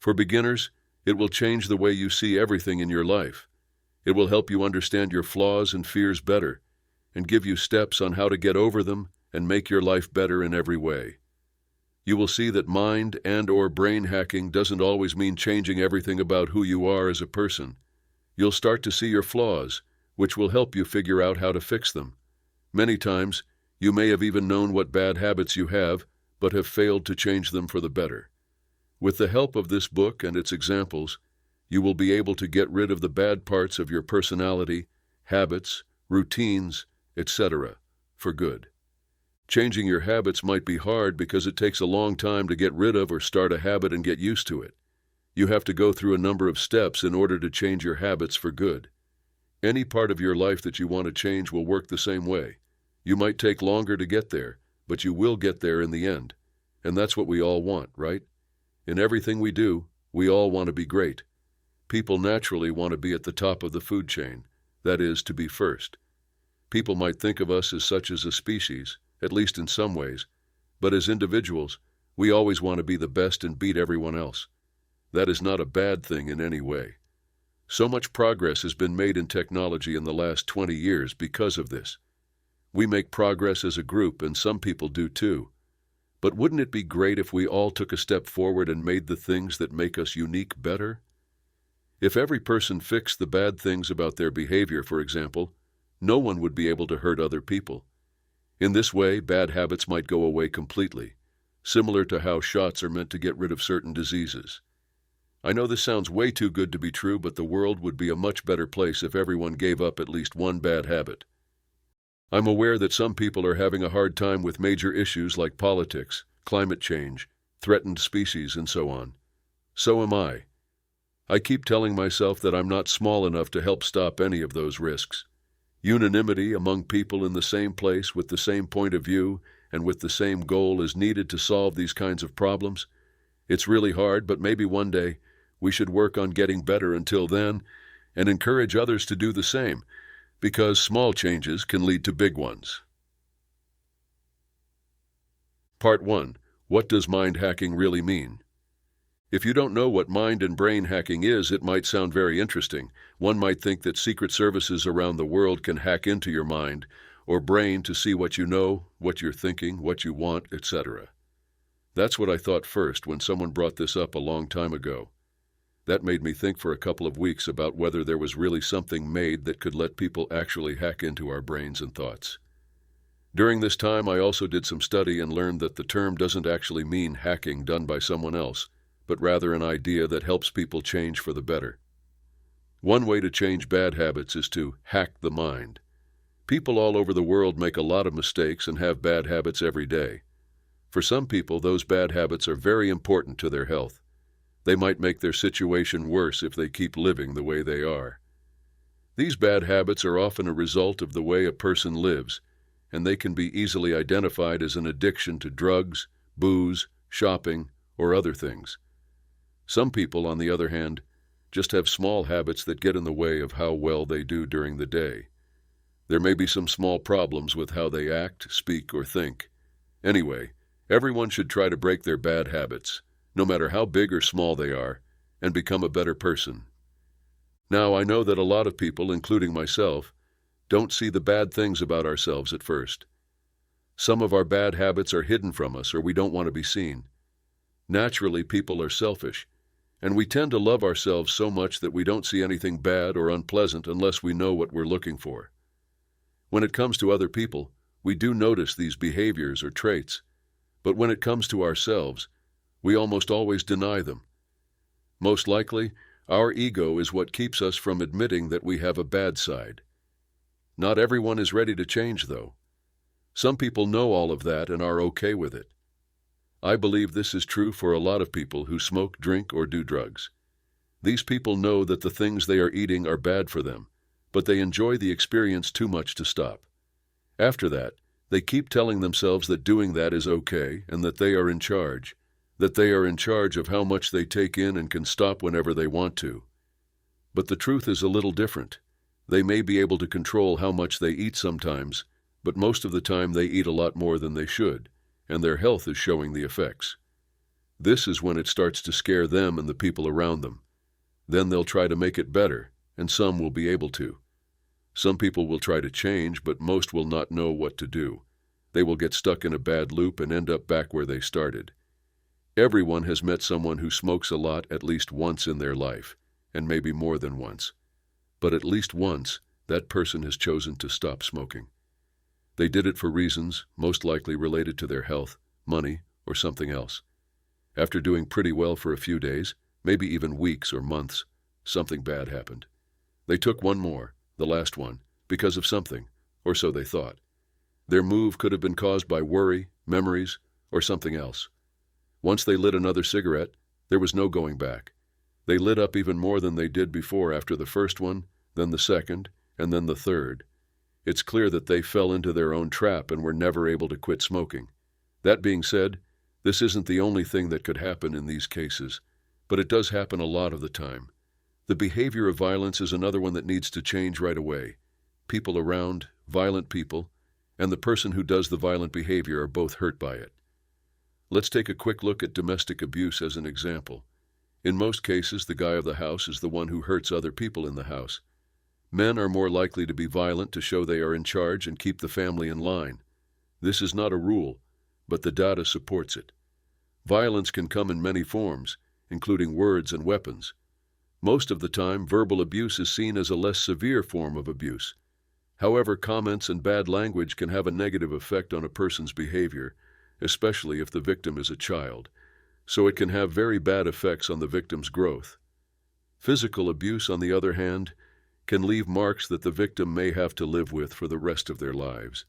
For beginners, it will change the way you see everything in your life. It will help you understand your flaws and fears better, and give you steps on how to get over them and make your life better in every way. You will see that mind and/or brain hacking doesn't always mean changing everything about who you are as a person. You'll start to see your flaws, which will help you figure out how to fix them. Many times, you may have even known what bad habits you have, but have failed to change them for the better. With the help of this book and its examples, you will be able to get rid of the bad parts of your personality, habits, routines, etc., for good. Changing your habits might be hard because it takes a long time to get rid of or start a habit and get used to it. You have to go through a number of steps in order to change your habits for good. Any part of your life that you want to change will work the same way. You might take longer to get there, but you will get there in the end. And that's what we all want, right? In everything we do, we all want to be great. People naturally want to be at the top of the food chain, that is, to be first. People might think of us as such as a species, at least in some ways, but as individuals, we always want to be the best and beat everyone else. That is not a bad thing in any way. So much progress has been made in technology in the last 20 years because of this. We make progress as a group, and some people do too. But wouldn't it be great if we all took a step forward and made the things that make us unique better? If every person fixed the bad things about their behavior, for example, no one would be able to hurt other people. In this way, bad habits might go away completely, similar to how shots are meant to get rid of certain diseases. I know this sounds way too good to be true, but the world would be a much better place if everyone gave up at least one bad habit. I'm aware that some people are having a hard time with major issues like politics, climate change, threatened species, and so on. So am I. I keep telling myself that I'm not small enough to help stop any of those risks. Unanimity among people in the same place with the same point of view and with the same goal is needed to solve these kinds of problems. It's really hard, but maybe one day we should work on getting better until then and encourage others to do the same, because small changes can lead to big ones. Part 1. What does mind hacking really mean? If you don't know what mind and brain hacking is, it might sound very interesting. One might think that secret services around the world can hack into your mind or brain to see what you know, what you're thinking, what you want, etc. That's what I thought first when someone brought this up a long time ago. That made me think for a couple of weeks about whether there was really something made that could let people actually hack into our brains and thoughts. During this time, I also did some study and learned that the term doesn't actually mean hacking done by someone else, but rather an idea that helps people change for the better. One way to change bad habits is to hack the mind. People all over the world make a lot of mistakes and have bad habits every day. For some people, those bad habits are very important to their health. They might make their situation worse if they keep living the way they are. These bad habits are often a result of the way a person lives, and they can be easily identified as an addiction to drugs, booze, shopping, or other things. Some people, on the other hand, just have small habits that get in the way of how well they do during the day. There may be some small problems with how they act, speak, or think. Anyway, everyone should try to break their bad habits, no matter how big or small they are, and become a better person. Now, I know that a lot of people, including myself, don't see the bad things about ourselves at first. Some of our bad habits are hidden from us, or we don't want to be seen. Naturally, people are selfish, and we tend to love ourselves so much that we don't see anything bad or unpleasant unless we know what we're looking for. When it comes to other people, we do notice these behaviors or traits, but when it comes to ourselves, we almost always deny them. Most likely, our ego is what keeps us from admitting that we have a bad side. Not everyone is ready to change, though. Some people know all of that and are okay with it. I believe this is true for a lot of people who smoke, drink, or do drugs. These people know that the things they are eating are bad for them, but they enjoy the experience too much to stop. After that, they keep telling themselves that doing that is okay and that they are in charge of how much they take in and can stop whenever they want to. But the truth is a little different. They may be able to control how much they eat sometimes, but most of the time they eat a lot more than they should, and their health is showing the effects. This is when it starts to scare them and the people around them. Then they'll try to make it better, and some will be able to. Some people will try to change, but most will not know what to do. They will get stuck in a bad loop and end up back where they started. Everyone has met someone who smokes a lot at least once in their life, and maybe more than once. But at least once, that person has chosen to stop smoking. They did it for reasons, most likely related to their health, money, or something else. After doing pretty well for a few days, maybe even weeks or months, something bad happened. They took one more, the last one, because of something, or so they thought. Their move could have been caused by worry, memories, or something else. Once they lit another cigarette, there was no going back. They lit up even more than they did before after the first one, then the second, and then the third. It's clear that they fell into their own trap and were never able to quit smoking. That being said, this isn't the only thing that could happen in these cases, but it does happen a lot of the time. The behavior of violence is another one that needs to change right away. People around, violent people, and the person who does the violent behavior are both hurt by it. Let's take a quick look at domestic abuse as an example. In most cases, the guy of the house is the one who hurts other people in the house. Men are more likely to be violent to show they are in charge and keep the family in line. This is not a rule, but the data supports it. Violence can come in many forms, including words and weapons. Most of the time, verbal abuse is seen as a less severe form of abuse. However, comments and bad language can have a negative effect on a person's behavior, especially if the victim is a child, so it can have very bad effects on the victim's growth. Physical abuse, on the other hand, can leave marks that the victim may have to live with for the rest of their lives.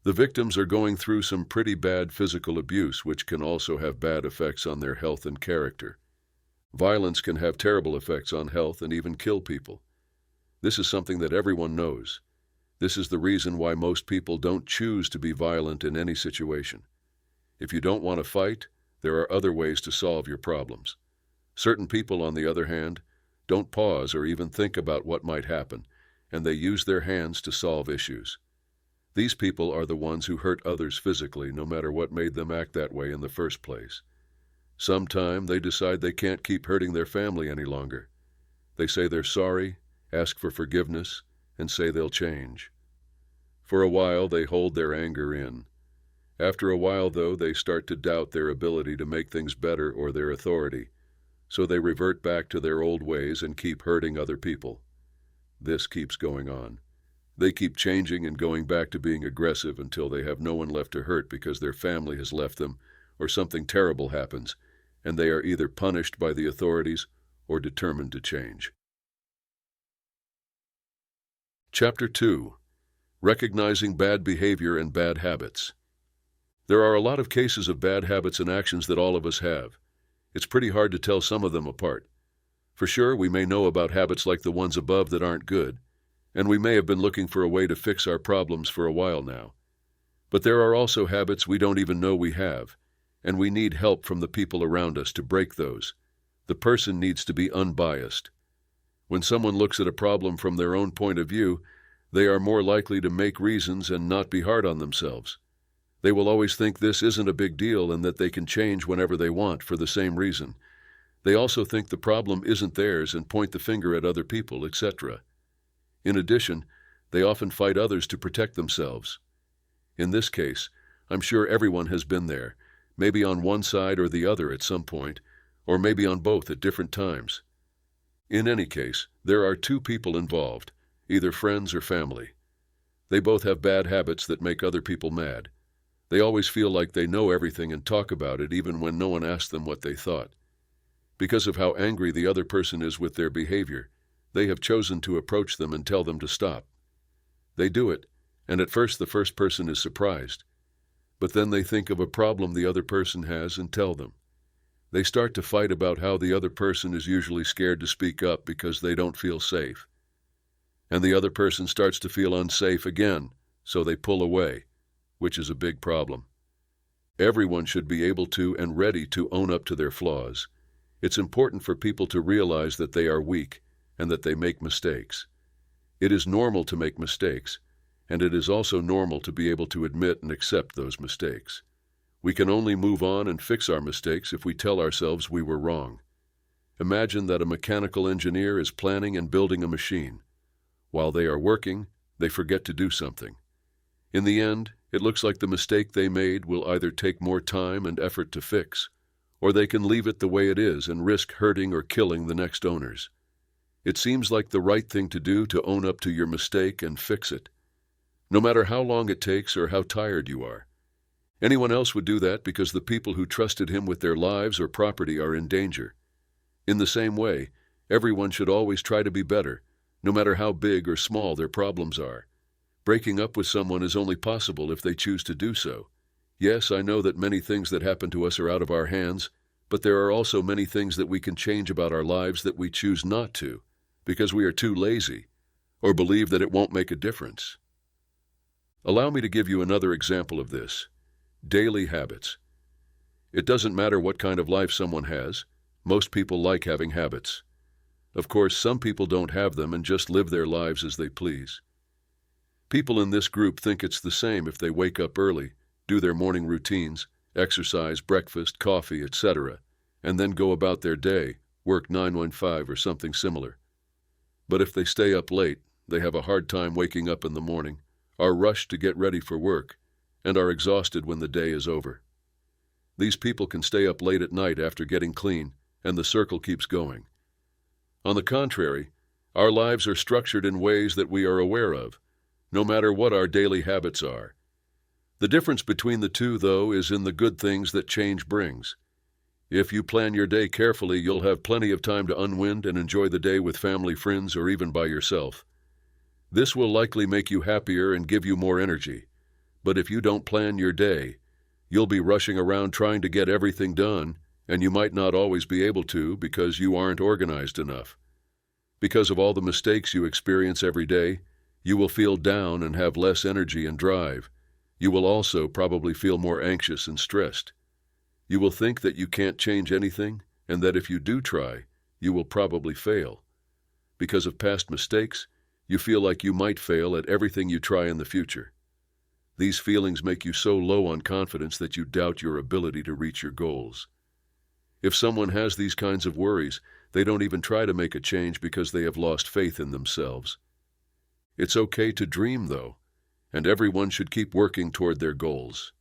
The victims are going through some pretty bad physical abuse, which can also have bad effects on their health and character. Violence can have terrible effects on health and even kill people. This is something that everyone knows. This is the reason why most people don't choose to be violent in any situation. If you don't want to fight, there are other ways to solve your problems. Certain people, on the other hand, don't pause or even think about what might happen, and they use their hands to solve issues. These people are the ones who hurt others physically, no matter what made them act that way in the first place. Sometime they decide they can't keep hurting their family any longer. They say they're sorry, ask for forgiveness, and say they'll change. For a while, they hold their anger in. After a while, though, they start to doubt their ability to make things better or their authority, so they revert back to their old ways and keep hurting other people. This keeps going on. They keep changing and going back to being aggressive until they have no one left to hurt because their family has left them, or something terrible happens, and they are either punished by the authorities or determined to change. Chapter 2. Recognizing Bad Behavior and Bad Habits. There are a lot of cases of bad habits and actions that all of us have. It's pretty hard to tell some of them apart. For sure, we may know about habits like the ones above that aren't good, and we may have been looking for a way to fix our problems for a while now. But there are also habits we don't even know we have, and we need help from the people around us to break those. The person needs to be unbiased. When someone looks at a problem from their own point of view, they are more likely to make reasons and not be hard on themselves. They will always think this isn't a big deal and that they can change whenever they want for the same reason. They also think the problem isn't theirs and point the finger at other people, etc. In addition, they often fight others to protect themselves. In this case, I'm sure everyone has been there, maybe on one side or the other at some point, or maybe on both at different times. In any case, there are two people involved, either friends or family. They both have bad habits that make other people mad. They always feel like they know everything and talk about it even when no one asks them what they thought. Because of how angry the other person is with their behavior, they have chosen to approach them and tell them to stop. They do it, and at first the first person is surprised. But then they think of a problem the other person has and tell them. They start to fight about how the other person is usually scared to speak up because they don't feel safe. And the other person starts to feel unsafe again, so they pull away, which is a big problem. Everyone should be able to and ready to own up to their flaws. It's important for people to realize that they are weak and that they make mistakes. It is normal to make mistakes, and it is also normal to be able to admit and accept those mistakes. We can only move on and fix our mistakes if we tell ourselves we were wrong. Imagine that a mechanical engineer is planning and building a machine. While they are working, they forget to do something. In the end, it looks like the mistake they made will either take more time and effort to fix, or they can leave it the way it is and risk hurting or killing the next owners. It seems like the right thing to do to own up to your mistake and fix it, no matter how long it takes or how tired you are. Anyone else would do that because the people who trusted him with their lives or property are in danger. In the same way, everyone should always try to be better, no matter how big or small their problems are. Breaking up with someone is only possible if they choose to do so. Yes, I know that many things that happen to us are out of our hands, but there are also many things that we can change about our lives that we choose not to, because we are too lazy, or believe that it won't make a difference. Allow me to give you another example of this. Daily habits. It doesn't matter what kind of life someone has. Most people like having habits. Of course, some people don't have them and just live their lives as they please. People in this group think it's the same if they wake up early, do their morning routines, exercise, breakfast, coffee, etc., and then go about their day, work 9-1-5 or something similar. But if they stay up late, they have a hard time waking up in the morning, are rushed to get ready for work, and are exhausted when the day is over. These people can stay up late at night after getting clean, and the circle keeps going. On the contrary, our lives are structured in ways that we are aware of, no matter what our daily habits are. The difference between the two, though, is in the good things that change brings. If you plan your day carefully, you'll have plenty of time to unwind and enjoy the day with family, friends, or even by yourself. This will likely make you happier and give you more energy. But if you don't plan your day, you'll be rushing around trying to get everything done, and you might not always be able to because you aren't organized enough. Because of all the mistakes you experience every day, you will feel down and have less energy and drive. You will also probably feel more anxious and stressed. You will think that you can't change anything, and that if you do try, you will probably fail. Because of past mistakes, you feel like you might fail at everything you try in the future. These feelings make you so low on confidence that you doubt your ability to reach your goals. If someone has these kinds of worries, they don't even try to make a change because they have lost faith in themselves. It's okay to dream, though, and everyone should keep working toward their goals.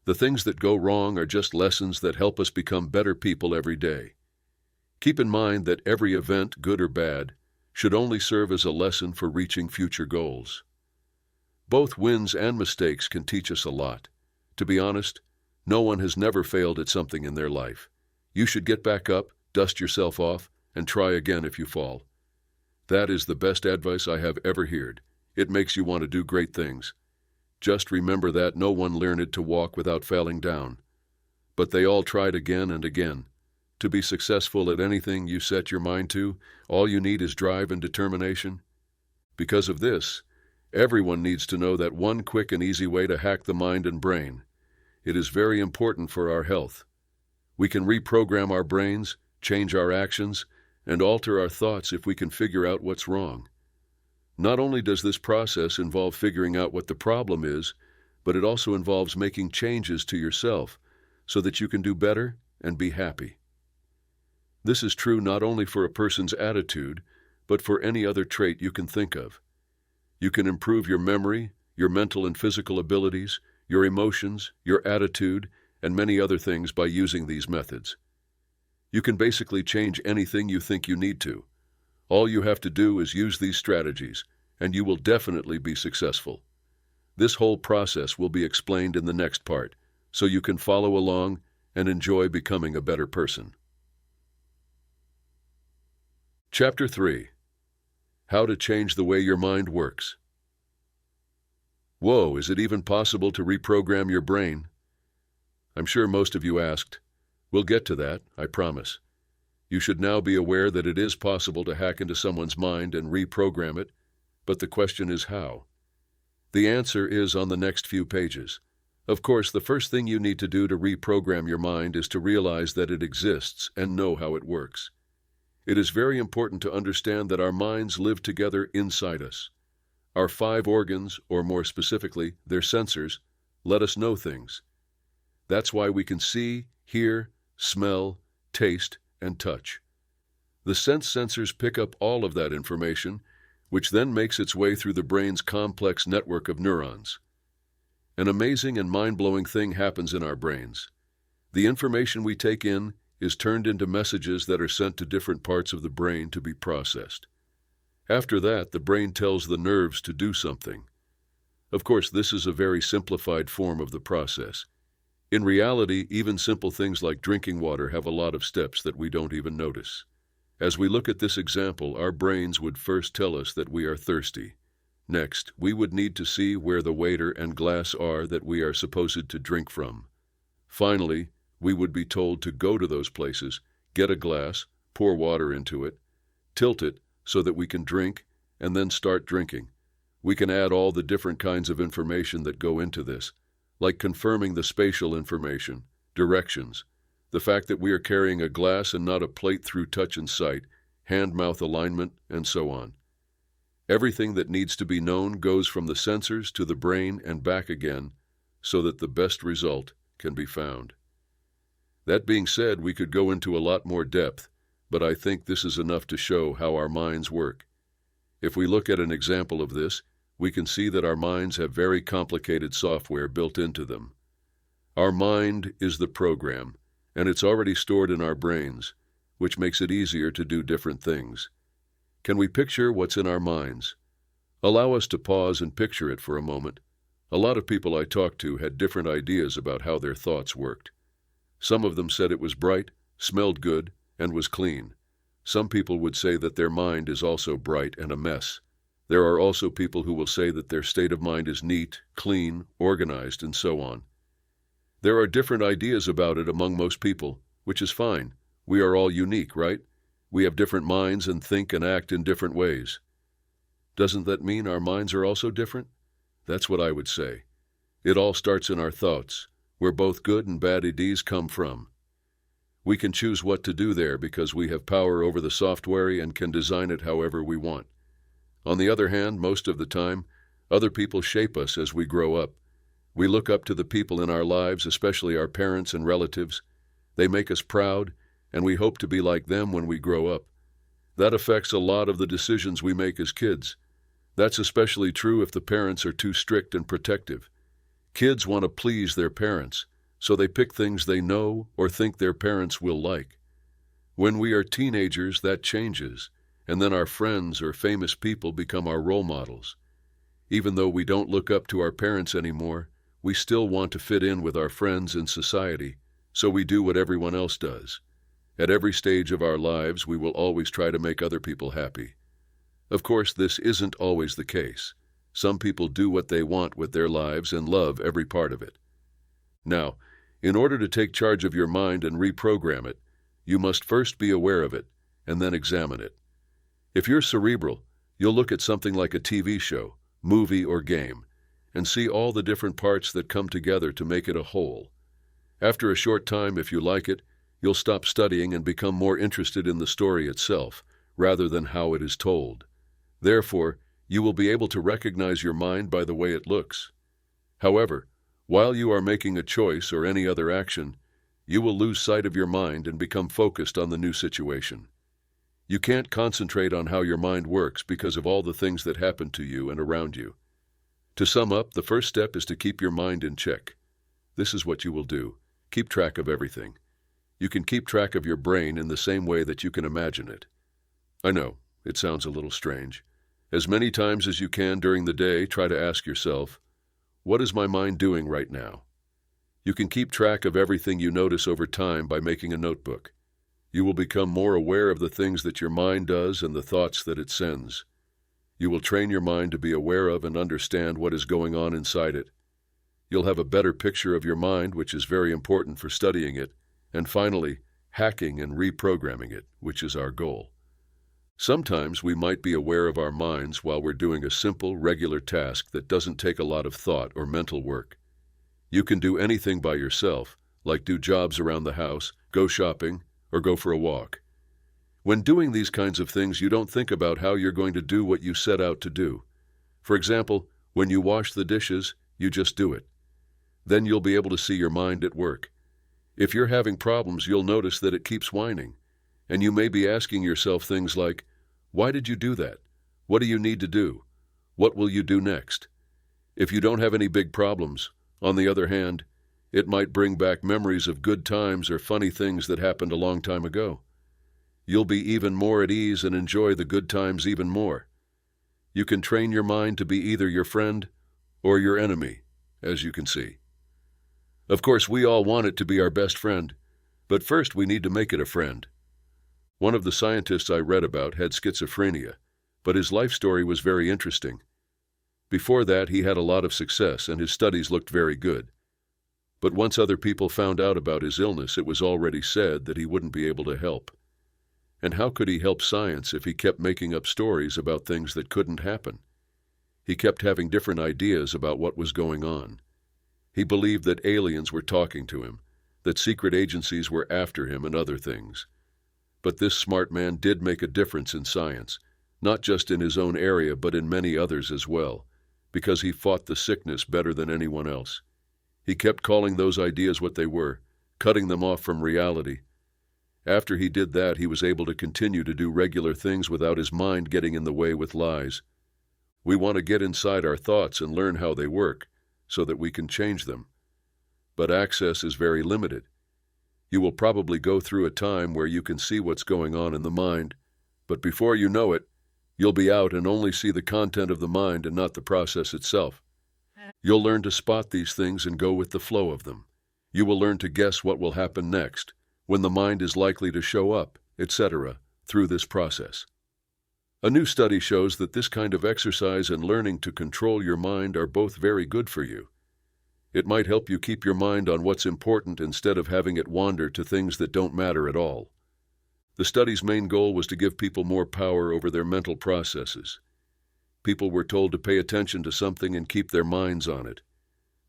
The things that go wrong are just lessons that help us become better people every day. Keep in mind that every event, good or bad, should only serve as a lesson for reaching future goals. Both wins and mistakes can teach us a lot. To be honest, no one has never failed at something in their life. You should get back up, dust yourself off, and try again if you fall. That is the best advice I have ever heard. It makes you want to do great things. Just remember that no one learned to walk without falling down. But they all tried again and again. To be successful at anything you set your mind to, all you need is drive and determination. Because of this, everyone needs to know that one quick and easy way to hack the mind and brain. It is very important for our health. We can reprogram our brains, change our actions, and alter our thoughts if we can figure out what's wrong. Not only does this process involve figuring out what the problem is, but it also involves making changes to yourself so that you can do better and be happy. This is true not only for a person's attitude, but for any other trait you can think of. You can improve your memory, your mental and physical abilities, your emotions, your attitude, and many other things by using these methods. You can basically change anything you think you need to. All you have to do is use these strategies, and you will definitely be successful. This whole process will be explained in the next part, so you can follow along and enjoy becoming a better person. Chapter 3. How to change the way your mind works. Whoa, is it even possible to reprogram your brain? I'm sure most of you asked. We'll get to that, I promise. You should now be aware that it is possible to hack into someone's mind and reprogram it, but the question is how. The answer is on the next few pages. Of course, the first thing you need to do to reprogram your mind is to realize that it exists and know how it works. It is very important to understand that our minds live together inside us. Our 5 organs, or more specifically, their sensors, let us know things. That's why we can see, hear, smell, taste, and touch. The sense sensors pick up all of that information, which then makes its way through the brain's complex network of neurons. An amazing and mind-blowing thing happens in our brains. The information we take in is turned into messages that are sent to different parts of the brain to be processed. After that, the brain tells the nerves to do something. Of course, this is a very simplified form of the process. In reality, even simple things like drinking water have a lot of steps that we don't even notice. As we look at this example, our brains would first tell us that we are thirsty. Next, we would need to see where the waiter and glass are that we are supposed to drink from. Finally, we would be told to go to those places, get a glass, pour water into it, tilt it so that we can drink, and then start drinking. We can add all the different kinds of information that go into this, like confirming the spatial information, directions, the fact that we are carrying a glass and not a plate through touch and sight, hand-mouth alignment, and so on. Everything that needs to be known goes from the sensors to the brain and back again, so that the best result can be found. That being said, we could go into a lot more depth, but I think this is enough to show how our minds work. If we look at an example of this, we can see that our minds have very complicated software built into them. Our mind is the program, and it's already stored in our brains, which makes it easier to do different things. Can we picture what's in our minds? Allow us to pause and picture it for a moment. A lot of people I talked to had different ideas about how their thoughts worked. Some of them said it was bright, smelled good, and was clean. Some people would say that their mind is also bright and a mess. There are also people who will say that their state of mind is neat, clean, organized, and so on. There are different ideas about it among most people, which is fine. We are all unique, right? We have different minds and think and act in different ways. Doesn't that mean our minds are also different? That's what I would say. It all starts in our thoughts, where both good and bad ideas come from. We can choose what to do there because we have power over the software and can design it however we want. On the other hand, most of the time, other people shape us as we grow up. We look up to the people in our lives, especially our parents and relatives. They make us proud, and we hope to be like them when we grow up. That affects a lot of the decisions we make as kids. That's especially true if the parents are too strict and protective. Kids want to please their parents, so they pick things they know or think their parents will like. When we are teenagers, that changes, and then our friends or famous people become our role models. Even though we don't look up to our parents anymore, we still want to fit in with our friends in society, so we do what everyone else does. At every stage of our lives, we will always try to make other people happy. Of course, this isn't always the case. Some people do what they want with their lives and love every part of it. Now, in order to take charge of your mind and reprogram it, you must first be aware of it and then examine it. If you're cerebral, you'll look at something like a TV show, movie, or game, and see all the different parts that come together to make it a whole. After a short time, if you like it, you'll stop studying and become more interested in the story itself, rather than how it is told. Therefore, you will be able to recognize your mind by the way it looks. However, while you are making a choice or any other action, you will lose sight of your mind and become focused on the new situation. You can't concentrate on how your mind works because of all the things that happen to you and around you. To sum up, the first step is to keep your mind in check. This is what you will do. Keep track of everything. You can keep track of your brain in the same way that you can imagine it. I know, it sounds a little strange. As many times as you can during the day, try to ask yourself, what is my mind doing right now? You can keep track of everything you notice over time by making a notebook. You will become more aware of the things that your mind does and the thoughts that it sends. You will train your mind to be aware of and understand what is going on inside it. You'll have a better picture of your mind, which is very important for studying it, and finally, hacking and reprogramming it, which is our goal. Sometimes we might be aware of our minds while we're doing a simple, regular task that doesn't take a lot of thought or mental work. You can do anything by yourself, like do jobs around the house, go shopping, or go for a walk. When doing these kinds of things, you don't think about how you're going to do what you set out to do. For example, when you wash the dishes, you just do it. Then you'll be able to see your mind at work. If you're having problems, you'll notice that it keeps whining. And you may be asking yourself things like, why did you do that? What do you need to do? What will you do next? If you don't have any big problems, on the other hand, it might bring back memories of good times or funny things that happened a long time ago. You'll be even more at ease and enjoy the good times even more. You can train your mind to be either your friend or your enemy, as you can see. Of course, we all want it to be our best friend, but first we need to make it a friend. One of the scientists I read about had schizophrenia, but his life story was very interesting. Before that, he had a lot of success and his studies looked very good. But once other people found out about his illness, it was already said that he wouldn't be able to help. And how could he help science if he kept making up stories about things that couldn't happen? He kept having different ideas about what was going on. He believed that aliens were talking to him, that secret agencies were after him and other things. But this smart man did make a difference in science, not just in his own area but in many others as well, because he fought the sickness better than anyone else. He kept calling those ideas what they were, cutting them off from reality. After he did that, he was able to continue to do regular things without his mind getting in the way with lies. We want to get inside our thoughts and learn how they work, so that we can change them. But access is very limited. You will probably go through a time where you can see what's going on in the mind, but before you know it, you'll be out and only see the content of the mind and not the process itself. You'll learn to spot these things and go with the flow of them. You will learn to guess what will happen next, when the mind is likely to show up, etc., through this process. A new study shows that this kind of exercise and learning to control your mind are both very good for you. It might help you keep your mind on what's important instead of having it wander to things that don't matter at all. The study's main goal was to give people more power over their mental processes. People were told to pay attention to something and keep their minds on it.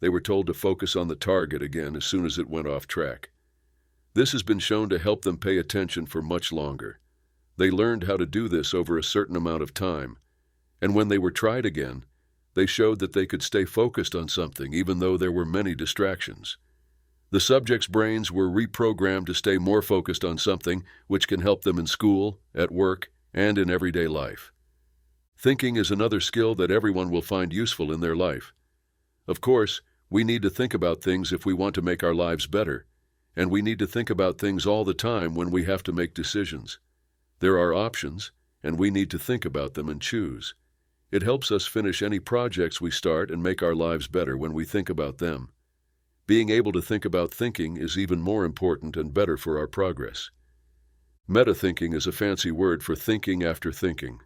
They were told to focus on the target again as soon as it went off track. This has been shown to help them pay attention for much longer. They learned how to do this over a certain amount of time, and when they were tried again, they showed that they could stay focused on something even though there were many distractions. The subjects' brains were reprogrammed to stay more focused on something which can help them in school, at work, and in everyday life. Thinking is another skill that everyone will find useful in their life. Of course, we need to think about things if we want to make our lives better, and we need to think about things all the time when we have to make decisions. There are options, and we need to think about them and choose. It helps us finish any projects we start and make our lives better when we think about them. Being able to think about thinking is even more important and better for our progress. Meta-thinking is a fancy word for thinking after thinking.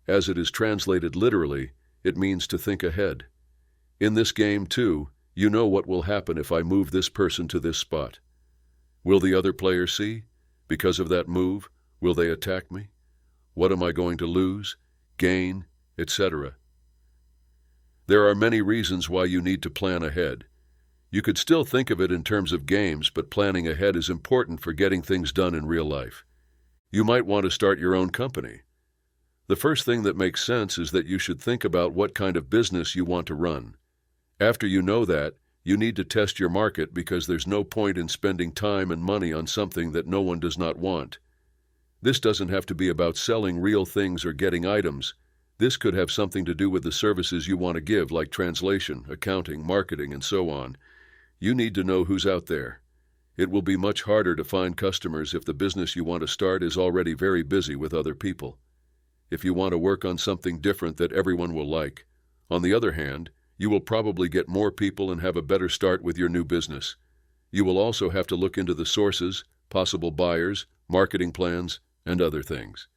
As it is translated literally, it means to think ahead. In this game, too, you know what will happen if I move this person to this spot. Will the other player see? Because of that move, will they attack me? What am I going to lose, gain, etc.? There are many reasons why you need to plan ahead. You could still think of it in terms of games, but planning ahead is important for getting things done in real life. You might want to start your own company. The first thing that makes sense is that you should think about what kind of business you want to run. After you know that, you need to test your market because there's no point in spending time and money on something that no one does not want. This doesn't have to be about selling real things or getting items. This could have something to do with the services you want to give, like translation, accounting, marketing, and so on. You need to know who's out there. It will be much harder to find customers if the business you want to start is already very busy with other people. If you want to work on something different that everyone will like. On the other hand, you will probably get more people and have a better start with your new business. You will also have to look into the sources, possible buyers, marketing plans, and other things.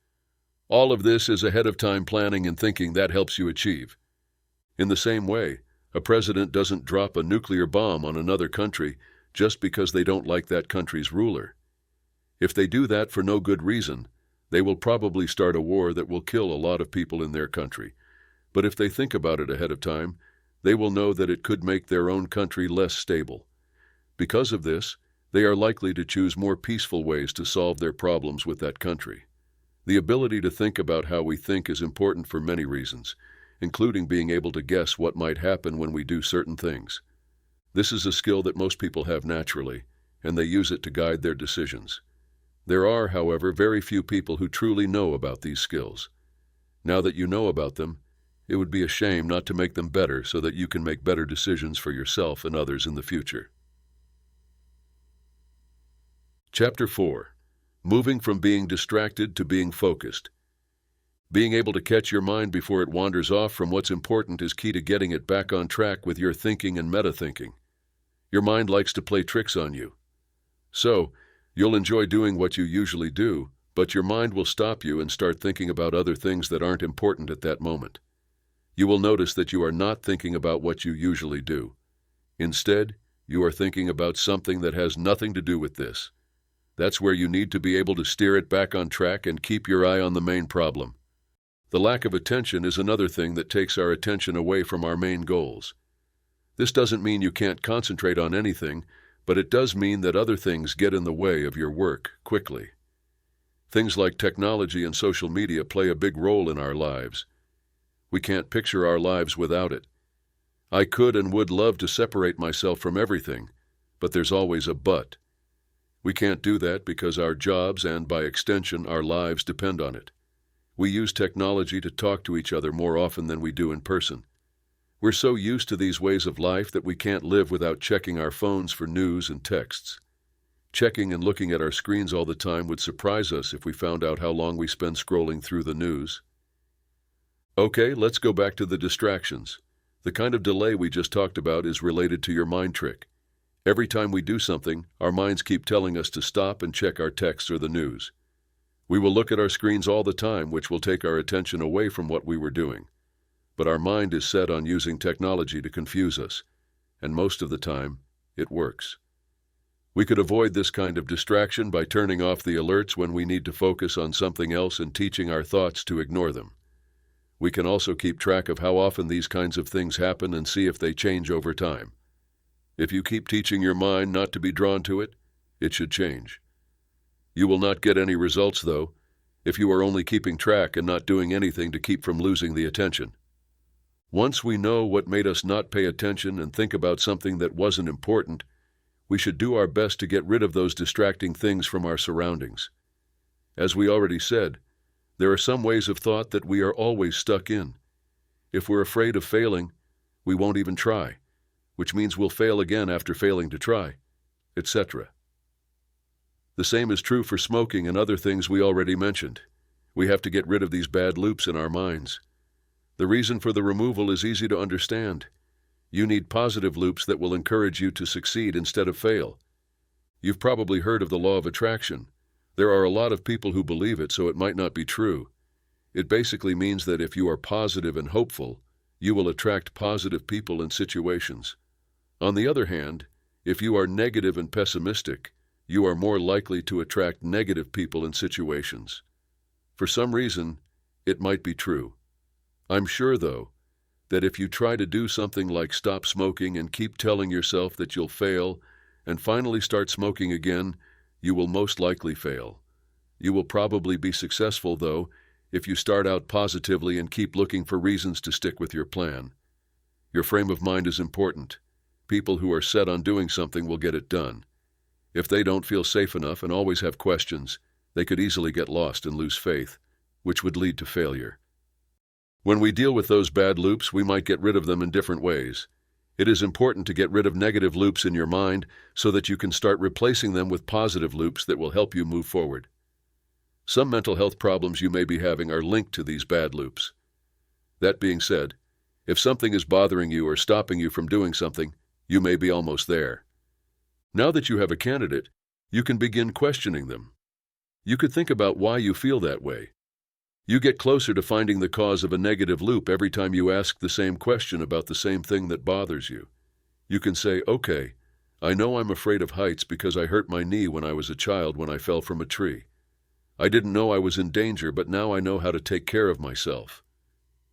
All of this is ahead of time planning and thinking that helps you achieve. In the same way, a president doesn't drop a nuclear bomb on another country just because they don't like that country's ruler. If they do that for no good reason, they will probably start a war that will kill a lot of people in their country. But if they think about it ahead of time, they will know that it could make their own country less stable. Because of this, they are likely to choose more peaceful ways to solve their problems with that country. The ability to think about how we think is important for many reasons, including being able to guess what might happen when we do certain things. This is a skill that most people have naturally, and they use it to guide their decisions. There are, however, very few people who truly know about these skills. Now that you know about them, it would be a shame not to make them better so that you can make better decisions for yourself and others in the future. Chapter 4. Moving from being distracted to being focused. Being able to catch your mind before it wanders off from what's important is key to getting it back on track with your thinking and meta-thinking. Your mind likes to play tricks on you. So, you'll enjoy doing what you usually do, but your mind will stop you and start thinking about other things that aren't important at that moment. You will notice that you are not thinking about what you usually do. Instead, you are thinking about something that has nothing to do with this. That's where you need to be able to steer it back on track and keep your eye on the main problem. The lack of attention is another thing that takes our attention away from our main goals. This doesn't mean you can't concentrate on anything, but it does mean that other things get in the way of your work quickly. Things like technology and social media play a big role in our lives. We can't picture our lives without it. I could and would love to separate myself from everything, but there's always a but. We can't do that because our jobs and, by extension, our lives depend on it. We use technology to talk to each other more often than we do in person. We're so used to these ways of life that we can't live without checking our phones for news and texts. Checking and looking at our screens all the time would surprise us if we found out how long we spend scrolling through the news. Okay, let's go back to the distractions. The kind of delay we just talked about is related to your mind trick. Every time we do something, our minds keep telling us to stop and check our texts or the news. We will look at our screens all the time, which will take our attention away from what we were doing. But our mind is set on using technology to confuse us, and most of the time, it works. We could avoid this kind of distraction by turning off the alerts when we need to focus on something else and teaching our thoughts to ignore them. We can also keep track of how often these kinds of things happen and see if they change over time. If you keep teaching your mind not to be drawn to it, it should change. You will not get any results, though, if you are only keeping track and not doing anything to keep from losing the attention. Once we know what made us not pay attention and think about something that wasn't important, we should do our best to get rid of those distracting things from our surroundings. As we already said, there are some ways of thought that we are always stuck in. If we're afraid of failing, we won't even try, which means we'll fail again after failing to try, etc. The same is true for smoking and other things we already mentioned. We have to get rid of these bad loops in our minds. The reason for the removal is easy to understand. You need positive loops that will encourage you to succeed instead of fail. You've probably heard of the law of attraction. There are a lot of people who believe it, so it might not be true. It basically means that if you are positive and hopeful, you will attract positive people and situations. On the other hand, if you are negative and pessimistic, you are more likely to attract negative people and situations. For some reason, it might be true. I'm sure, though, that if you try to do something like stop smoking and keep telling yourself that you'll fail and finally start smoking again, you will most likely fail. You will probably be successful, though, if you start out positively and keep looking for reasons to stick with your plan. Your frame of mind is important. People who are set on doing something will get it done. If they don't feel safe enough and always have questions, they could easily get lost and lose faith, which would lead to failure. When we deal with those bad loops, we might get rid of them in different ways. It is important to get rid of negative loops in your mind so that you can start replacing them with positive loops that will help you move forward. Some mental health problems you may be having are linked to these bad loops. That being said, if something is bothering you or stopping you from doing something, you may be almost there. Now that you have a candidate, you can begin questioning them. You could think about why you feel that way. You get closer to finding the cause of a negative loop every time you ask the same question about the same thing that bothers you. You can say, okay, I know I'm afraid of heights because I hurt my knee when I was a child when I fell from a tree. I didn't know I was in danger, but now I know how to take care of myself.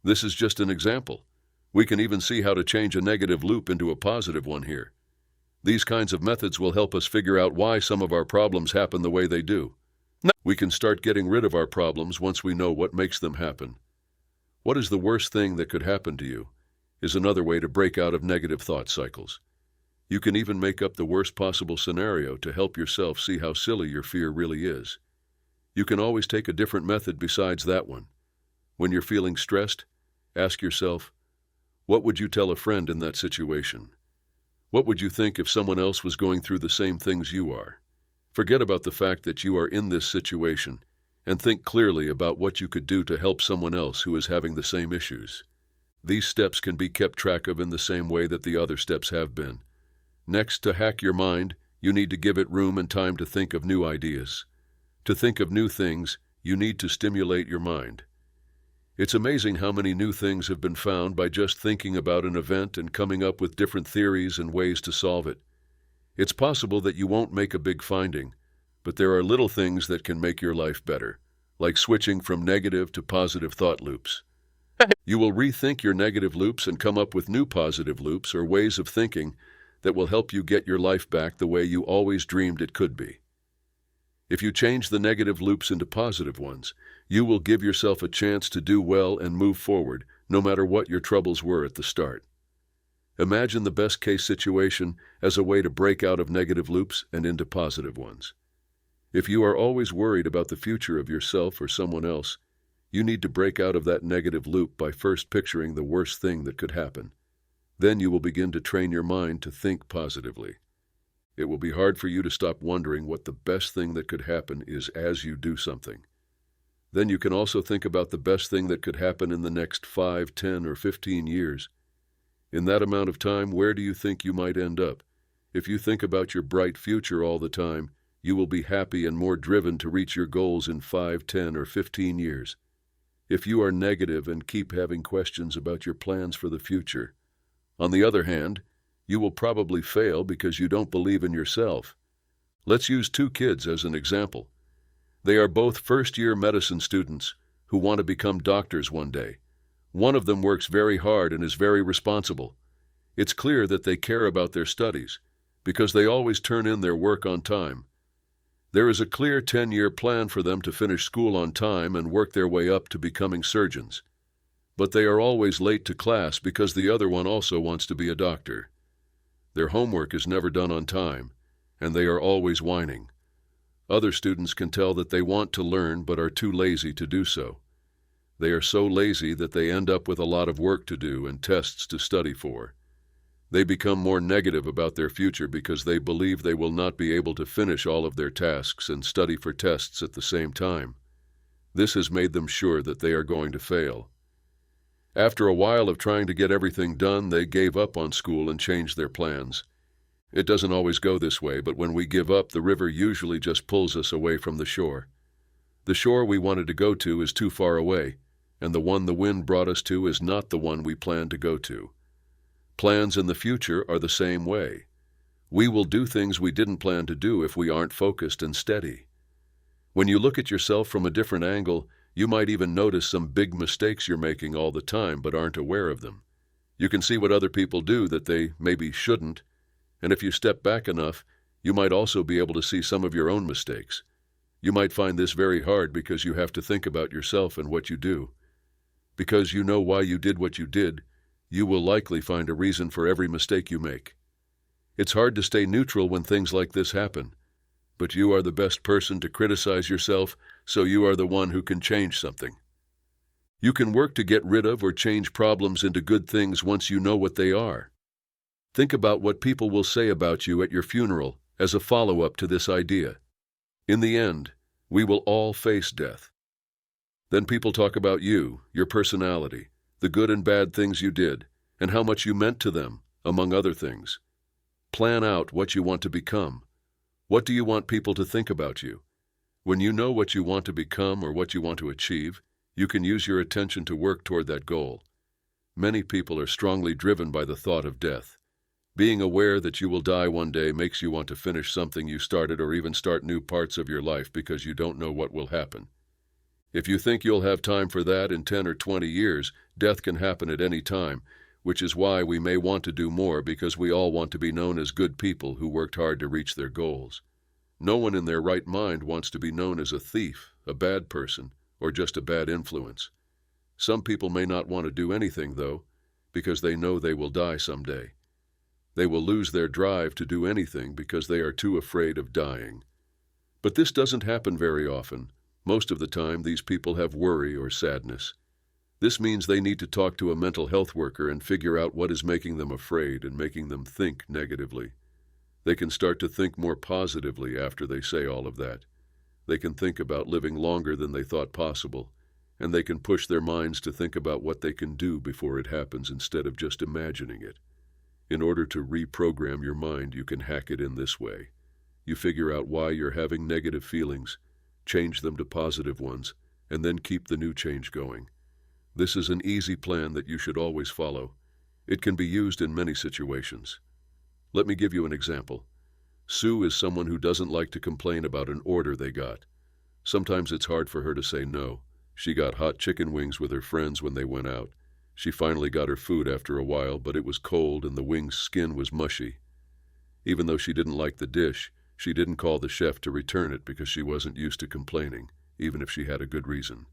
This is just an example. We can even see how to change a negative loop into a positive one here. These kinds of methods will help us figure out why some of our problems happen the way they do. We can start getting rid of our problems once we know what makes them happen. What is the worst thing that could happen to you is another way to break out of negative thought cycles. You can even make up the worst possible scenario to help yourself see how silly your fear really is. You can always take a different method besides that one. When you're feeling stressed, ask yourself, what would you tell a friend in that situation? What would you think if someone else was going through the same things you are? Forget about the fact that you are in this situation and think clearly about what you could do to help someone else who is having the same issues. These steps can be kept track of in the same way that the other steps have been. Next, to hack your mind, you need to give it room and time to think of new ideas. To think of new things, you need to stimulate your mind. It's amazing how many new things have been found by just thinking about an event and coming up with different theories and ways to solve it. It's possible that you won't make a big finding, but there are little things that can make your life better, like switching from negative to positive thought loops. You will rethink your negative loops and come up with new positive loops or ways of thinking that will help you get your life back the way you always dreamed it could be. If you change the negative loops into positive ones, you will give yourself a chance to do well and move forward, no matter what your troubles were at the start. Imagine the best-case situation as a way to break out of negative loops and into positive ones. If you are always worried about the future of yourself or someone else, you need to break out of that negative loop by first picturing the worst thing that could happen. Then you will begin to train your mind to think positively. It will be hard for you to stop wondering what the best thing that could happen is as you do something. Then you can also think about the best thing that could happen in the next 5, 10, or 15 years. In that amount of time, where do you think you might end up? If you think about your bright future all the time, you will be happy and more driven to reach your goals in 5, 10, or 15 years. If you are negative and keep having questions about your plans for the future, on the other hand, you will probably fail because you don't believe in yourself. Let's use 2 kids as an example. They are both first-year medicine students who want to become doctors one day. One of them works very hard and is very responsible. It's clear that they care about their studies because they always turn in their work on time. There is a clear 10-year plan for them to finish school on time and work their way up to becoming surgeons. But they are always late to class because the other one also wants to be a doctor. Their homework is never done on time, and they are always whining. Other students can tell that they want to learn but are too lazy to do so. They are so lazy that they end up with a lot of work to do and tests to study for. They become more negative about their future because they believe they will not be able to finish all of their tasks and study for tests at the same time. This has made them sure that they are going to fail. After a while of trying to get everything done, they gave up on school and changed their plans. It doesn't always go this way, but when we give up, the river usually just pulls us away from the shore. The shore we wanted to go to is too far away, and the one the wind brought us to is not the one we planned to go to. Plans in the future are the same way. We will do things we didn't plan to do if we aren't focused and steady. When you look at yourself from a different angle, you might even notice some big mistakes you're making all the time but aren't aware of them. You can see what other people do that they maybe shouldn't, and if you step back enough, you might also be able to see some of your own mistakes. You might find this very hard because you have to think about yourself and what you do. Because you know why you did what you did, you will likely find a reason for every mistake you make. It's hard to stay neutral when things like this happen, but you are the best person to criticize yourself, so you are the one who can change something. You can work to get rid of or change problems into good things once you know what they are. Think about what people will say about you at your funeral as a follow-up to this idea. In the end, we will all face death. Then people talk about you, your personality, the good and bad things you did, and how much you meant to them, among other things. Plan out what you want to become. What do you want people to think about you? When you know what you want to become or what you want to achieve, you can use your attention to work toward that goal. Many people are strongly driven by the thought of death. Being aware that you will die one day makes you want to finish something you started or even start new parts of your life because you don't know what will happen. If you think you'll have time for that in 10 or 20 years, death can happen at any time, which is why we may want to do more because we all want to be known as good people who worked hard to reach their goals. No one in their right mind wants to be known as a thief, a bad person, or just a bad influence. Some people may not want to do anything, though, because they know they will die someday. They will lose their drive to do anything because they are too afraid of dying. But this doesn't happen very often. Most of the time, these people have worry or sadness. This means they need to talk to a mental health worker and figure out what is making them afraid and making them think negatively. They can start to think more positively after they say all of that. They can think about living longer than they thought possible, and they can push their minds to think about what they can do before it happens instead of just imagining it. In order to reprogram your mind, you can hack it in this way. You figure out why you're having negative feelings, change them to positive ones, and then keep the new change going. This is an easy plan that you should always follow. It can be used in many situations. Let me give you an example. Sue is someone who doesn't like to complain about an order they got. Sometimes it's hard for her to say no. She got hot chicken wings with her friends when they went out. She finally got her food after a while, but it was cold and the wing's skin was mushy. Even though she didn't like the dish, she didn't call the chef to return it because she wasn't used to complaining, even if she had a good reason.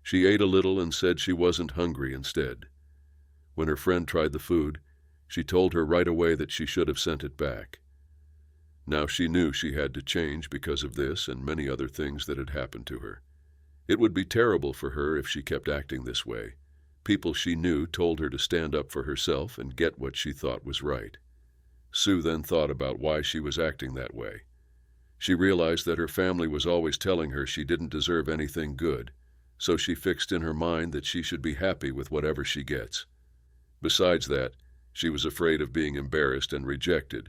She ate a little and said she wasn't hungry instead. When her friend tried the food, she told her right away that she should have sent it back. Now she knew she had to change because of this and many other things that had happened to her. It would be terrible for her if she kept acting this way. People she knew told her to stand up for herself and get what she thought was right. Sue then thought about why she was acting that way. She realized that her family was always telling her she didn't deserve anything good, so she fixed in her mind that she should be happy with whatever she gets. Besides that, she was afraid of being embarrassed and rejected,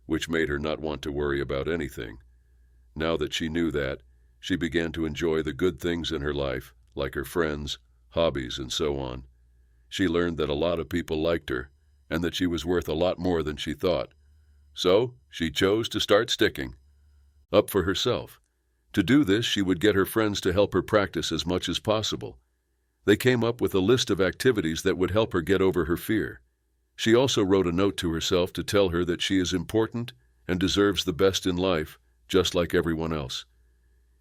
which made her not want to worry about anything. Now that she knew that, she began to enjoy the good things in her life, like her friends, hobbies, and so on. She learned that a lot of people liked her, and that she was worth a lot more than she thought. So, she chose to start sticking up for herself. To do this, she would get her friends to help her practice as much as possible. They came up with a list of activities that would help her get over her fear. She also wrote a note to herself to tell her that she is important and deserves the best in life, just like everyone else.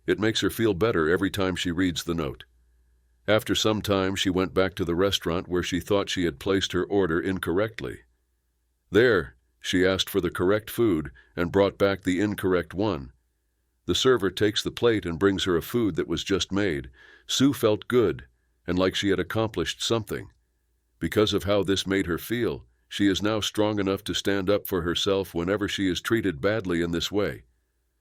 It makes her feel better every time she reads the note. After some time, she went back to the restaurant where she thought she had placed her order incorrectly. There, she asked for the correct food and brought back the incorrect one. The server takes the plate and brings her a food that was just made. Sue felt good and like she had accomplished something. Because of how this made her feel, she is now strong enough to stand up for herself whenever she is treated badly in this way.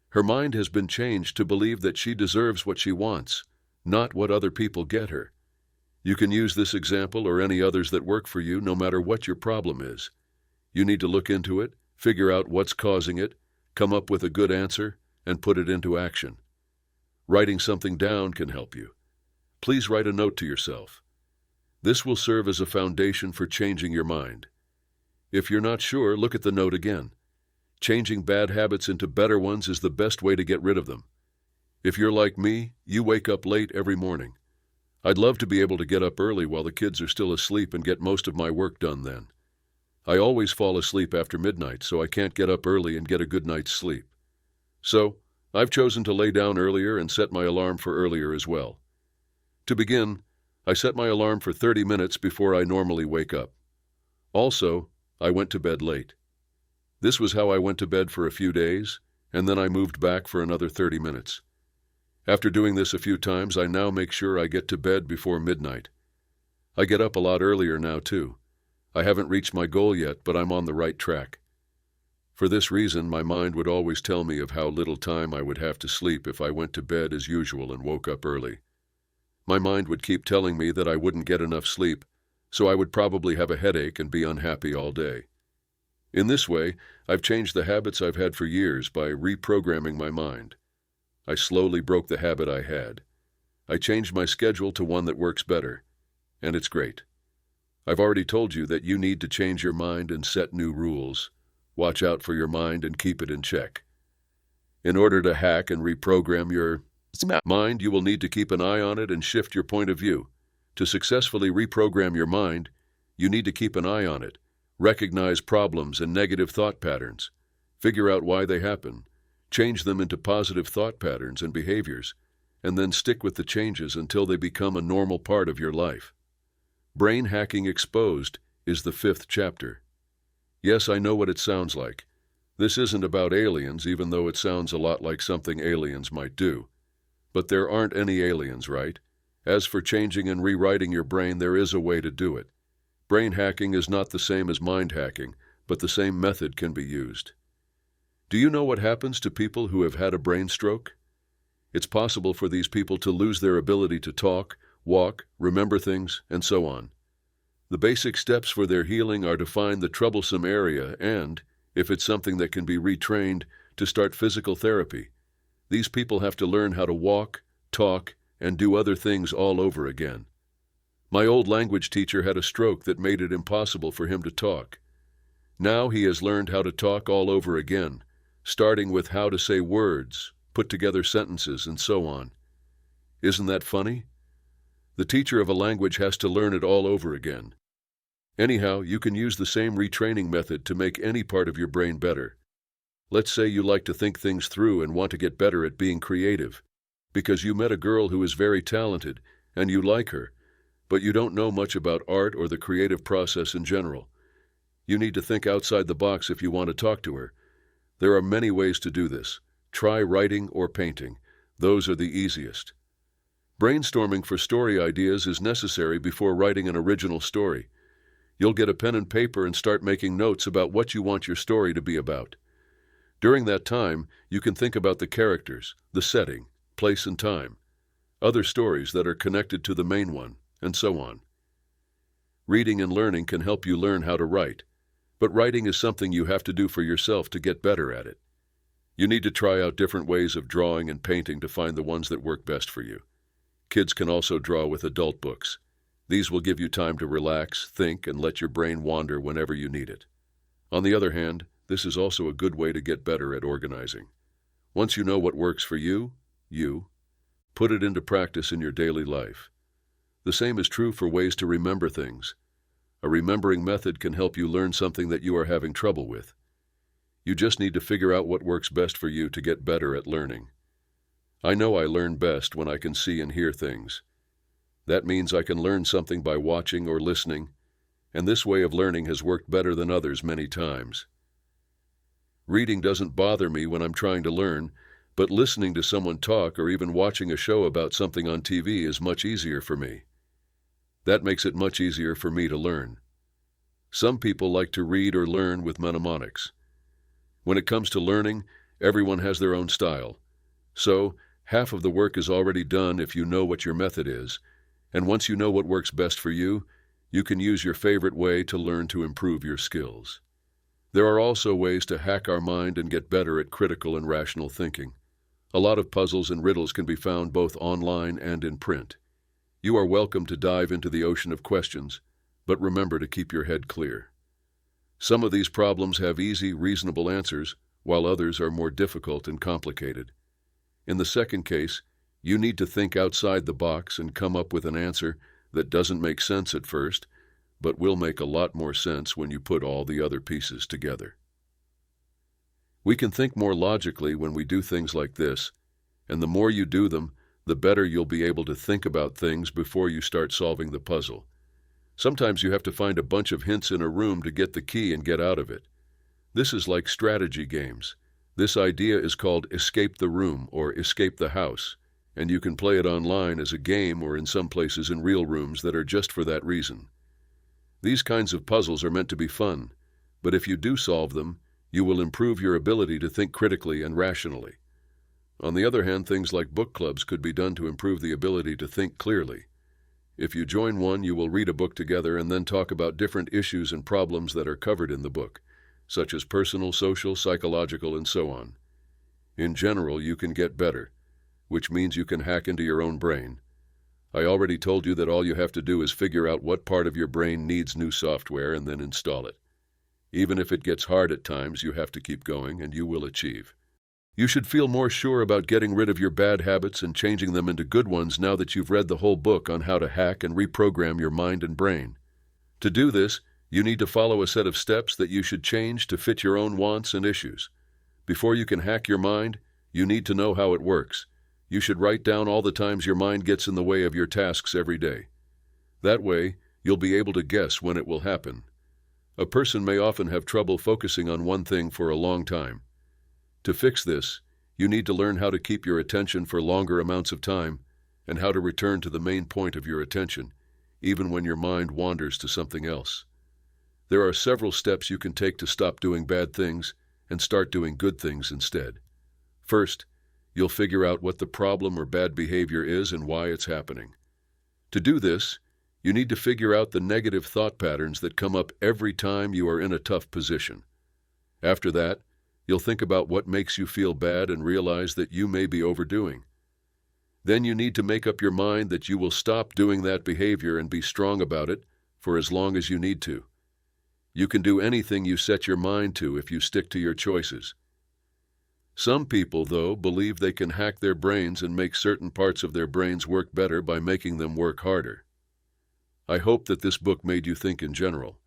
Her mind has been changed to believe that she deserves what she wants, not what other people get her. You can use this example or any others that work for you no matter what your problem is. You need to look into it, figure out what's causing it, come up with a good answer, and put it into action. Writing something down can help you. Please write a note to yourself. This will serve as a foundation for changing your mind. If you're not sure, look at the note again. Changing bad habits into better ones is the best way to get rid of them. If you're like me, you wake up late every morning. I'd love to be able to get up early while the kids are still asleep and get most of my work done then. I always fall asleep after midnight, so I can't get up early and get a good night's sleep. So, I've chosen to lay down earlier and set my alarm for earlier as well. To begin, I set my alarm for 30 minutes before I normally wake up. Also, I went to bed late. This was how I went to bed for a few days, and then I moved back for another 30 minutes. After doing this a few times, I now make sure I get to bed before midnight. I get up a lot earlier now, too. I haven't reached my goal yet, but I'm on the right track. For this reason, my mind would always tell me of how little time I would have to sleep if I went to bed as usual and woke up early. My mind would keep telling me that I wouldn't get enough sleep, so I would probably have a headache and be unhappy all day. In this way, I've changed the habits I've had for years by reprogramming my mind. I slowly broke the habit I had. I changed my schedule to one that works better, and it's great. I've already told you that you need to change your mind and set new rules. Watch out for your mind and keep it in check. In order to hack and reprogram your mind, you will need to keep an eye on it and shift your point of view. To successfully reprogram your mind, you need to keep an eye on it, recognize problems and negative thought patterns, figure out why they happen, change them into positive thought patterns and behaviors, and then stick with the changes until they become a normal part of your life. Brain Hacking Exposed is the 5th chapter. Yes, I know what it sounds like. This isn't about aliens, even though it sounds a lot like something aliens might do. But there aren't any aliens, right? As for changing and rewriting your brain, there is a way to do it. Brain hacking is not the same as mind hacking, but the same method can be used. Do you know what happens to people who have had a brain stroke? It's possible for these people to lose their ability to talk, walk, remember things, and so on. The basic steps for their healing are to find the troublesome area and, if it's something that can be retrained, to start physical therapy. These people have to learn how to walk, talk, and do other things all over again. My old language teacher had a stroke that made it impossible for him to talk. Now he has learned how to talk all over again, starting with how to say words, put together sentences, and so on. Isn't that funny? The teacher of a language has to learn it all over again. Anyhow, you can use the same retraining method to make any part of your brain better. Let's say you like to think things through and want to get better at being creative, because you met a girl who is very talented and you like her, but you don't know much about art or the creative process in general. You need to think outside the box if you want to talk to her. There are many ways to do this. Try writing or painting. Those are the easiest. Brainstorming for story ideas is necessary before writing an original story. You'll get a pen and paper and start making notes about what you want your story to be about. During that time, you can think about the characters, the setting, place and time, other stories that are connected to the main one, and so on. Reading and learning can help you learn how to write, but writing is something you have to do for yourself to get better at it. You need to try out different ways of drawing and painting to find the ones that work best for you. Kids can also draw with adult books. These will give you time to relax, think, and let your brain wander whenever you need it. On the other hand, this is also a good way to get better at organizing. Once you know what works for you, put it into practice in your daily life. The same is true for ways to remember things. A remembering method can help you learn something that you are having trouble with. You just need to figure out what works best for you to get better at learning. I know I learn best when I can see and hear things. That means I can learn something by watching or listening, and this way of learning has worked better than others many times. Reading doesn't bother me when I'm trying to learn, but listening to someone talk or even watching a show about something on TV is much easier for me. That makes it much easier for me to learn. Some people like to read or learn with mnemonics. When it comes to learning, everyone has their own style. So, half of the work is already done if you know what your method is, and once you know what works best for you, you can use your favorite way to learn to improve your skills. There are also ways to hack our mind and get better at critical and rational thinking. A lot of puzzles and riddles can be found both online and in print. You are welcome to dive into the ocean of questions, but remember to keep your head clear. Some of these problems have easy, reasonable answers, while others are more difficult and complicated. In the second case, you need to think outside the box and come up with an answer that doesn't make sense at first, but will make a lot more sense when you put all the other pieces together. We can think more logically when we do things like this, and the more you do them, the better you'll be able to think about things before you start solving the puzzle. Sometimes you have to find a bunch of hints in a room to get the key and get out of it. This is like strategy games. This idea is called escape the room or escape the house, and you can play it online as a game or in some places in real rooms that are just for that reason. These kinds of puzzles are meant to be fun, but if you do solve them, you will improve your ability to think critically and rationally. On the other hand, things like book clubs could be done to improve the ability to think clearly. If you join one, you will read a book together and then talk about different issues and problems that are covered in the book, such as personal, social, psychological, and so on. In general, you can get better, which means you can hack into your own brain. I already told you that all you have to do is figure out what part of your brain needs new software and then install it. Even if it gets hard at times, you have to keep going and you will achieve. You should feel more sure about getting rid of your bad habits and changing them into good ones now that you've read the whole book on how to hack and reprogram your mind and brain. To do this, you need to follow a set of steps that you should change to fit your own wants and issues. Before you can hack your mind, you need to know how it works. You should write down all the times your mind gets in the way of your tasks every day. That way, you'll be able to guess when it will happen. A person may often have trouble focusing on one thing for a long time. To fix this, you need to learn how to keep your attention for longer amounts of time and how to return to the main point of your attention, even when your mind wanders to something else. There are several steps you can take to stop doing bad things and start doing good things instead. First, you'll figure out what the problem or bad behavior is and why it's happening. To do this, you need to figure out the negative thought patterns that come up every time you are in a tough position. After that, you'll think about what makes you feel bad and realize that you may be overdoing. Then you need to make up your mind that you will stop doing that behavior and be strong about it for as long as you need to. You can do anything you set your mind to if you stick to your choices. Some people, though, believe they can hack their brains and make certain parts of their brains work better by making them work harder. I hope that this book made you think in general.